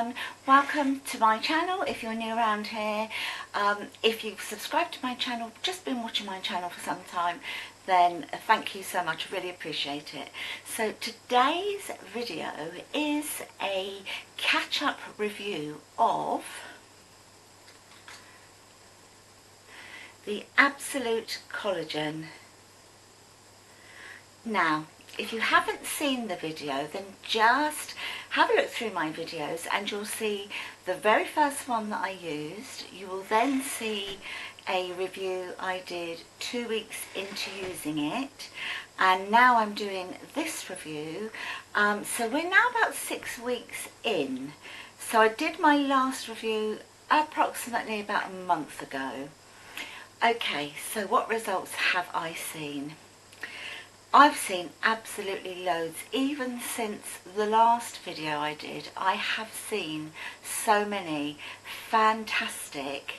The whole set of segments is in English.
everyone, welcome to my channel. If you're new around here, if you've subscribed to my channel, just been watching my channel for some time, then thank you so much, really appreciate it. So today's video is a catch-up review of the Absolute Collagen. Now, if you haven't seen the video, then just have a look through my videos and you'll see the very first one that I used. You will then see a review I did 2 weeks into using it, and now I'm doing this review. So we're now about 6 weeks in. So I did my last review approximately about a month ago. Okay, so what results have I seen? I've seen absolutely loads. Even since the last video I did, I have seen so many fantastic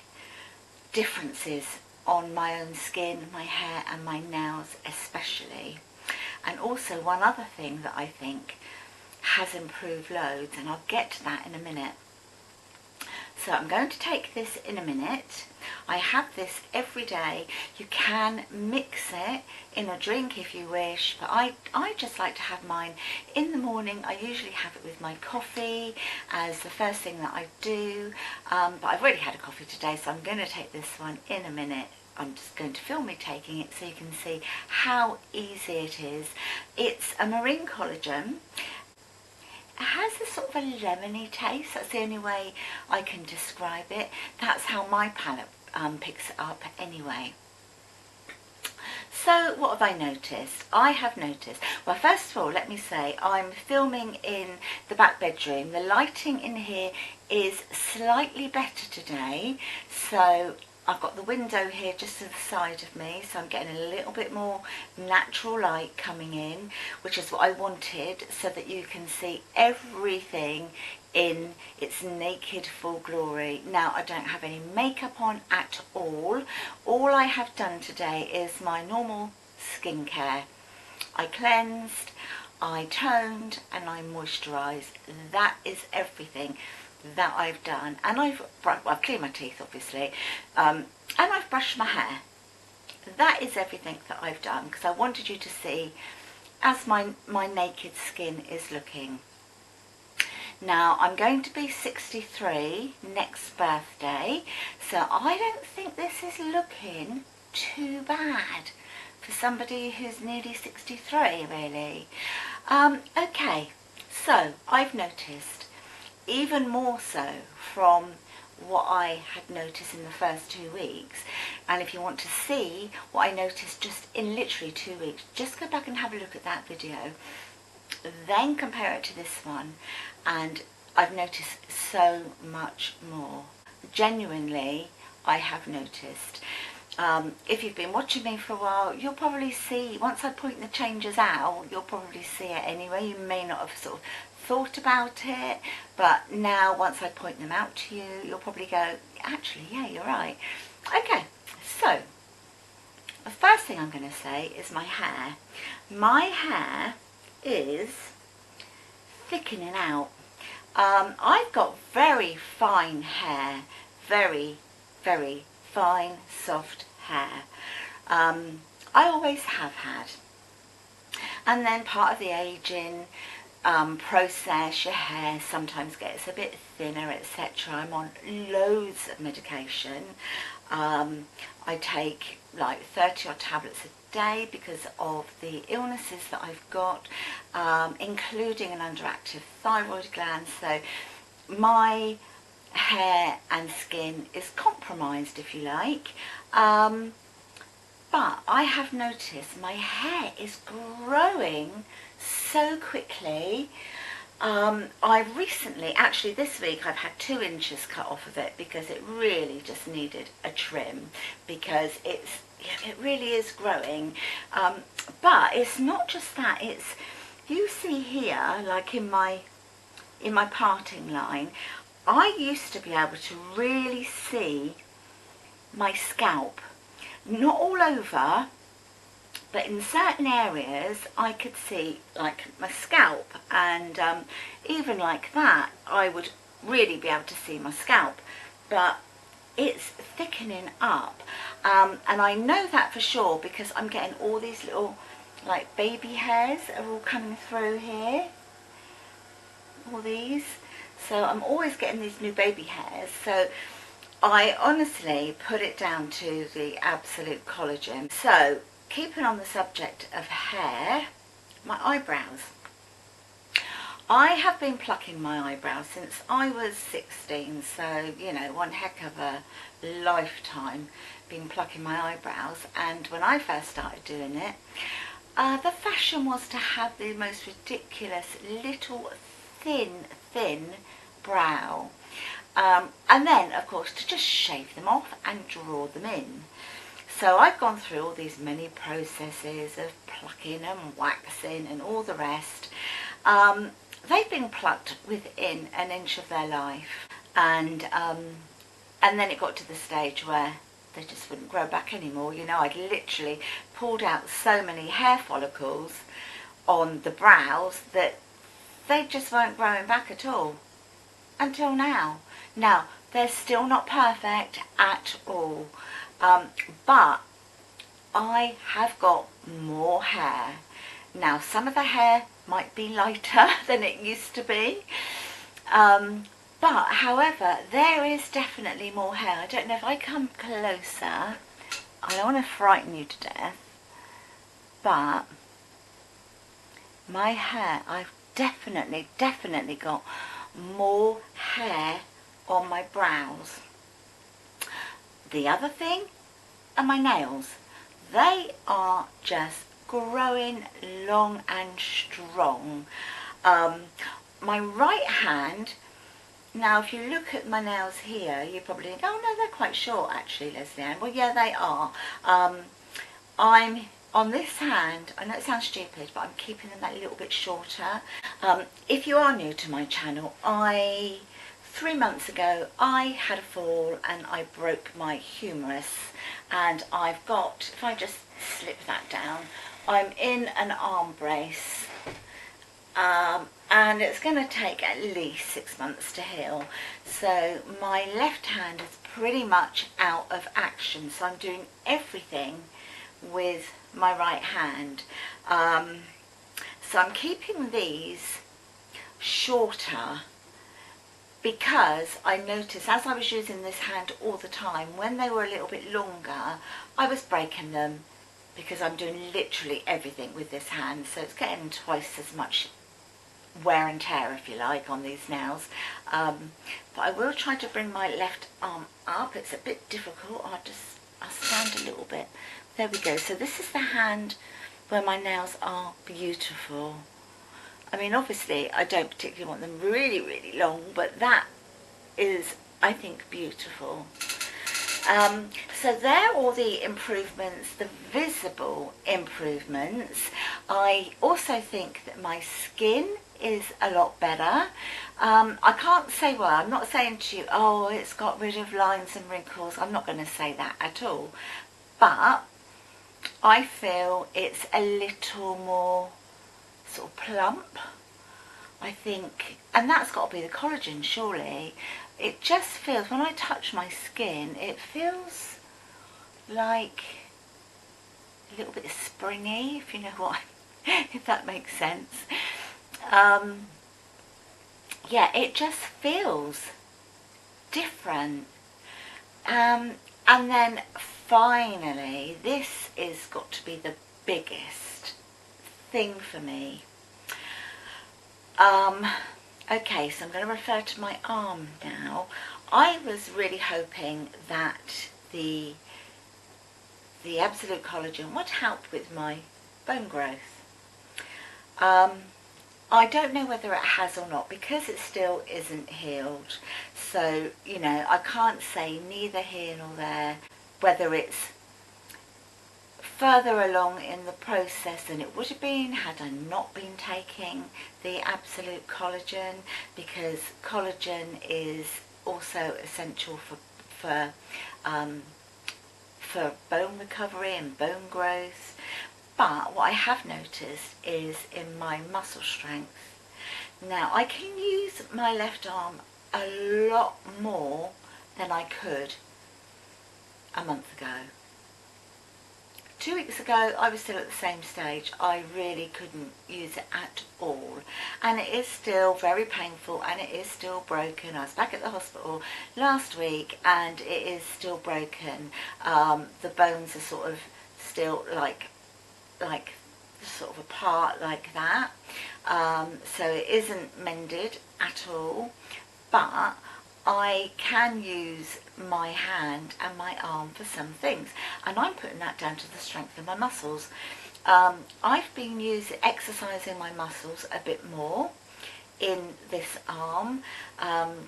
differences on my own skin, my hair and my nails especially. And also one other thing that I think has improved loads, and I'll get to that in a minute. So I'm going to take this in a minute. I have this every day. You can mix it in a drink if you wish, but I just like to have mine in the morning. I usually have it with my coffee as the first thing that I do, but I've already had a coffee today, so I'm going to take this one in a minute. I'm just going to film me taking it so you can see how easy it is. It's a marine collagen. It has a sort of a lemony taste. That's the only way I can describe it. That's how my palate picks it up anyway. So what have I noticed? I have noticed, well, first of all, let me say I'm filming in the back bedroom. The lighting in here is slightly better today, so I've got the window here just to the side of me, so I'm getting a little bit more natural light coming in, which is what I wanted, so that you can see everything in its naked full glory. Now, I don't have any makeup on at all. All I have done today is my normal skincare. I cleansed, I toned and I moisturised. That is everything that I've done. And I've cleaned my teeth obviously, and I've brushed my hair. That is everything that I've done, because I wanted you to see as my naked skin is looking. Now, I'm going to be 63 next birthday, so I don't think this is looking too bad for somebody who's nearly 63 really. Okay, so I've noticed, even more so from what I had noticed in the first 2 weeks, and if you want to see what I noticed just in literally 2 weeks, just go back and have a look at that video, then compare it to this one, and I've noticed so much more. Genuinely, I have noticed. If you've been watching me for a while, you'll probably see, once I point the changes out, you'll probably see it anyway. You may not have sort of thought about it, but now once I point them out to you, you'll probably go, actually, yeah, you're right. Okay, so the first thing I'm going to say is my hair. My hair is thickening out. I've got very fine hair, very, very fine, soft hair. I always have had. And then part of the aging process, your hair sometimes gets a bit thinner, etc. I'm on loads of medication. I take like 30 odd tablets a day because of the illnesses that I've got, including an underactive thyroid gland. So my hair and skin is compromised, if you like. But I have noticed my hair is growing so quickly. I've recently, actually this week, I've had 2 inches cut off of it because it really just needed a trim, because it really is growing. But it's not just that, it's, you see here, like in my parting line, I used to be able to really see my scalp. Not all over, but in certain areas I could see like my scalp, and even like that I would really be able to see my scalp, but it's thickening up, and I know that for sure because I'm getting all these little like baby hairs are all coming through here, all these, so I'm always getting these new baby hairs. So I honestly put it down to the Absolute Collagen. So keeping on the subject of hair, my eyebrows. I have been plucking my eyebrows since I was 16, so, you know, one heck of a lifetime been plucking my eyebrows. And when I first started doing it, the fashion was to have the most ridiculous little thin brow. And then, of course, to just shave them off and draw them in. So I've gone through all these many processes of plucking and waxing and all the rest. They've been plucked within an inch of their life, and then it got to the stage where they just wouldn't grow back anymore. You know, I'd literally pulled out so many hair follicles on the brows that they just weren't growing back at all until now. Now, they're still not perfect at all, but I have got more hair. Now, some of the hair might be lighter than it used to be, but however, there is definitely more hair. I don't know if I come closer, I don't want to frighten you to death, but my hair, I've definitely got more hair on my brows. The other thing are my nails. They are just growing long and strong. My right hand, now if you look at my nails here, you probably think, oh no, they're quite short actually, Lesleyanne. Well, yeah, they are. I'm on this hand, I know it sounds stupid, but I'm keeping them that little bit shorter. If you are new to my channel, 3 months ago I had a fall and I broke my humerus, and I've got, if I just slip that down, I'm in an arm brace, and it's going to take at least 6 months to heal. So my left hand is pretty much out of action, so I'm doing everything with my right hand. So I'm keeping these shorter because I noticed as I was using this hand all the time, when they were a little bit longer, I was breaking them because I'm doing literally everything with this hand. So it's getting twice as much wear and tear, if you like, on these nails. But I will try to bring my left arm up. It's a bit difficult. I'll stand a little bit. There we go. So this is the hand where my nails are beautiful. I mean, obviously, I don't particularly want them really long, but that is, I think, beautiful. So there are all the improvements, the visible improvements. I also think that my skin is a lot better. I can't say, well, I'm not saying to you, oh, it's got rid of lines and wrinkles. I'm not going to say that at all. But I feel it's a little more sort of plump, I think, and that's got to be the collagen, surely. It just feels, when I touch my skin, it feels like a little bit springy, if you know what, if that makes sense. Yeah, it just feels different. And then finally, this is got to be the biggest thing for me. Okay, so I'm going to refer to my arm now. I was really hoping that the Absolute Collagen would help with my bone growth. I don't know whether it has or not because it still isn't healed. So, you know, I can't say neither here nor there whether it's further along in the process than it would have been had I not been taking the Absolute Collagen, because collagen is also essential for bone recovery and bone growth. But what I have noticed is in my muscle strength. Now I can use my left arm a lot more than I could a month ago. 2 weeks ago I was still at the same stage. I really couldn't use it at all, and it is still very painful and it is still broken. I was back at the hospital last week and it is still broken. The bones are sort of still like sort of apart like that, so it isn't mended at all, but I can use my hand and my arm for some things, and I'm putting that down to the strength of my muscles. I've been exercising my muscles a bit more in this arm,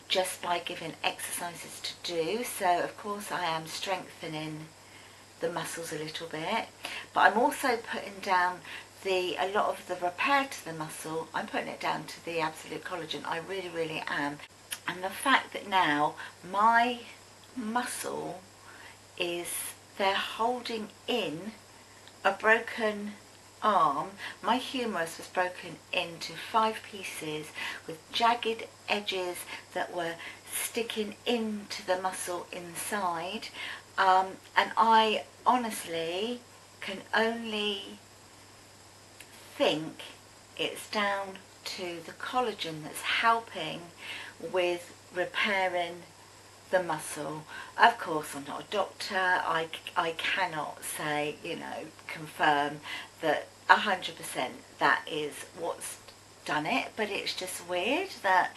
just by giving exercises to do. So of course I am strengthening the muscles a little bit, but I'm also putting down a lot of the repair to the muscle. I'm putting it down to the absolute collagen. I really am. And the fact that now my muscle they're holding in a broken arm. My humerus was broken into 5 pieces with jagged edges that were sticking into the muscle inside, and I honestly can only think it's down to the collagen that's helping with repairing the muscle. Of course, I'm not a doctor. I cannot say, confirm that 100% that is what's done it, but it's just weird that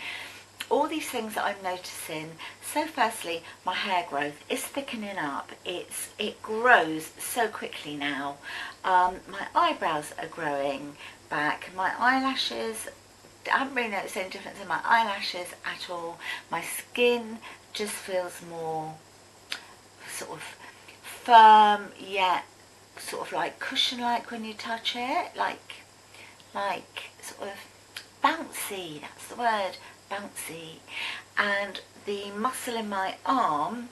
all these things that I'm noticing. So firstly, my hair growth is thickening up. It grows so quickly now. My eyebrows are growing back. My eyelashes, I haven't really noticed any difference in my eyelashes at all. My skin just feels more sort of firm, yet sort of like cushion-like when you touch it, like sort of bouncy. That's the word, bouncy. And the muscle in my arm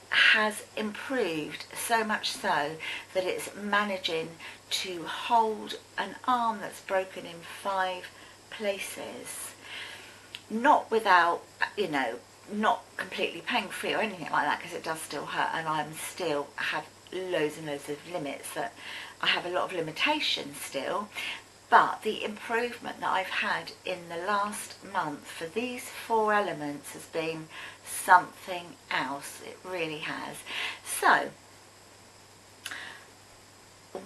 has improved so much so that it's managing to hold an arm that's broken in 5 places, not without, not completely pain-free or anything like that, because it does still hurt, and I'm still have loads and loads of limits, that I have a lot of limitations still. But the improvement that I've had in the last month for these 4 elements has been something else. It really has. So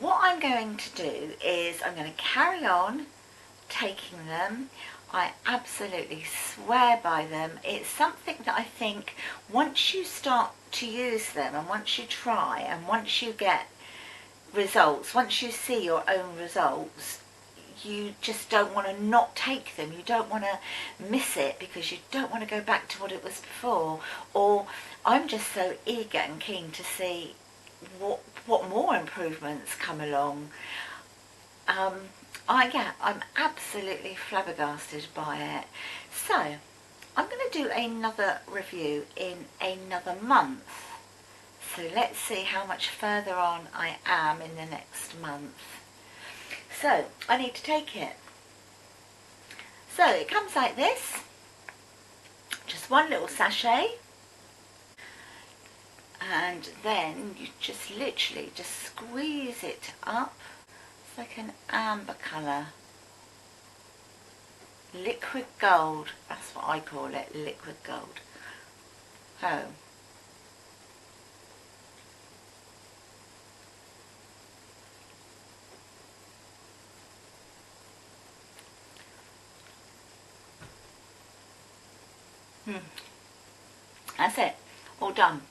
what I'm going to do is I'm going to carry on taking them. I absolutely swear by them. It's something that I think once you start to use them, and once you try, and once you get results, once you see your own results, you just don't want to not take them. You don't want to miss it because you don't want to go back to what it was before. Or I'm just so eager and keen to see what more improvements come along. I'm absolutely flabbergasted by it. So I'm going to do another review in another month. So let's see how much further on I am in the next month. So I need to take it. So it comes like this, just one little sachet, and then you just literally just squeeze it up. It's like an amber colour, liquid gold, that's what I call it, liquid gold. Oh. That's it, all done.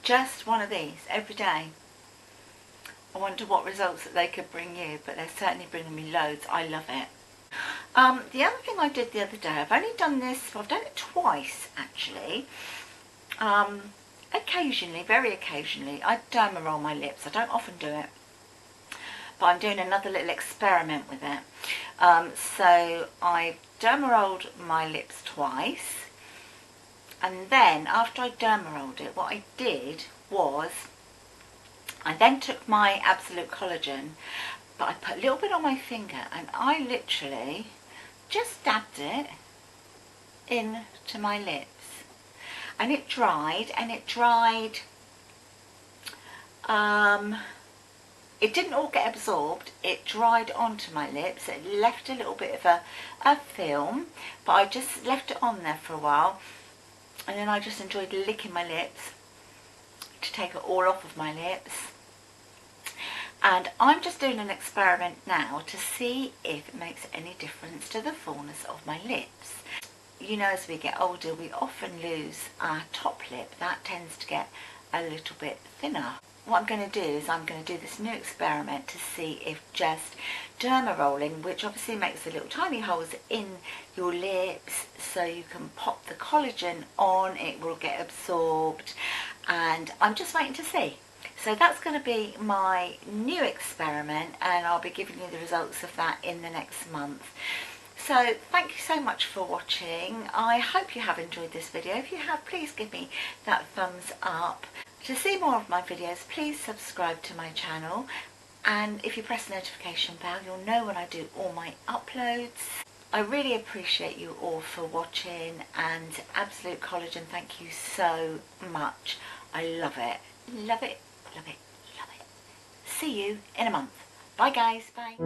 Just one of these every day. I wonder what results that they could bring you, but they're certainly bringing me loads. I love it. The other thing I did the other day, I've only done this, I've done it twice actually. Occasionally, very occasionally, I derma roll my lips. I don't often do it, but I'm doing another little experiment with it. So I derma rolled my lips twice, and then after I derma rolled it, what I did was I then took my Absolute Collagen, but I put a little bit on my finger and I literally just dabbed it into my lips. And it dried, it didn't all get absorbed, it dried onto my lips. It left a little bit of a film, but I just left it on there for a while, and then I just enjoyed licking my lips to take it all off of my lips. And I'm just doing an experiment now to see if it makes any difference to the fullness of my lips. You know, as we get older, we often lose our top lip. That tends to get a little bit thinner. What I'm going to do is I'm going to do this new experiment to see if just derma rolling, which obviously makes the little tiny holes in your lips so you can pop the collagen on, it will get absorbed, and I'm just waiting to see. So that's going to be my new experiment, and I'll be giving you the results of that in the next month. So thank you so much for watching. I hope you have enjoyed this video. If you have, please give me that thumbs up. To see more of my videos, please subscribe to my channel, and if you press the notification bell, you'll know when I do all my uploads. I really appreciate you all for watching, and Absolute Collagen, thank you so much. I love it. Love it, love it, love it. See you in a month. Bye guys, bye.